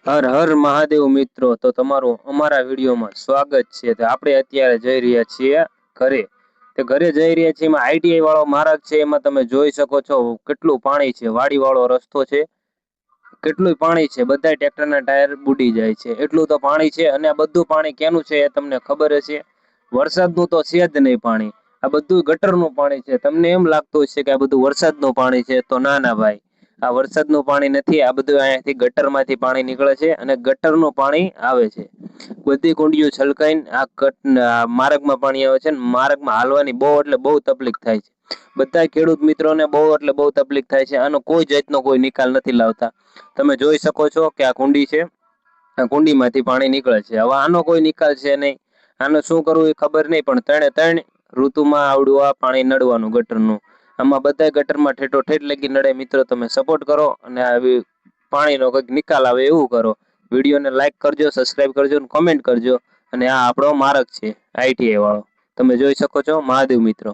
હર હર મહાદેવ મિત્રો, તો તમારું અમારા વિડીયોમાં સ્વાગત છે। તો આપણે અત્યારે જઈ રહ્યા છીએ ઘરે। તે ઘરે જઈ રહ્યા છીએ, એમાં આઈટીઆઈ વાળો માર્ગ છે। એમાં તમે જોઈ શકો છો કેટલું પાણી છે। વાડી વાળો રસ્તો છે, કેટલું પાણી છે। બધા ટ્રેક્ટરના ટાયર બુડી જાય છે, એટલું તો પાણી છે। અને આ બધું પાણી કેનું છે એ તમને ખબર હશે। વરસાદનું તો છે જ નહીં પાણી, આ બધું ગટરનું પાણી છે। તમને એમ લાગતું હશે કે આ બધું વરસાદનું પાણી છે, તો ના ના ભાઈ, આ વરસાદનું પાણી નથી। આ બધું અહીંયાથી ગટરમાંથી પાણી નીકળે છે અને ગટરનું પાણી આવે છે। બધી કુંડીઓ છલકાઈને આ માર્ગમાં પાણી આવે છે ને માર્ગમાં હાલવાની બહુ એટલે બહુ તકલીફ થાય છે। બધા ખેડૂત મિત્રોને બહુ એટલે બહુ તકલીફ થાય છે। આનો કોઈ જાતનો કોઈ નિકાલ નથી લાવતા। તમે જોઈ શકો છો કે આ કુંડી છે, આ કુંડીમાંથી પાણી નીકળે છે। હવે આનો કોઈ નિકાલ છે નહીં, આને શું કરવું એ ખબર નહીં, પણ ત્રણે ત્રણ ઋતુમાં આવડું આ પાણી નડવાનું ગટરનું। આમાં બધા ગટરમાં ઠેઠોઠેઠ લગી નડે। મિત્રો તમે સપોર્ટ કરો અને આવી પાણીનો કંઈક નિકાલ આવે એવું કરો। વિડીયોને લાઈક કરજો, સબસ્ક્રાઇબ કરજો, કોમેન્ટ કરજો। અને આ આપણો માર્ગ છે આઈટીઆઈ વાળો, તમે જોઈ શકો છો। મહાદેવ મિત્રો।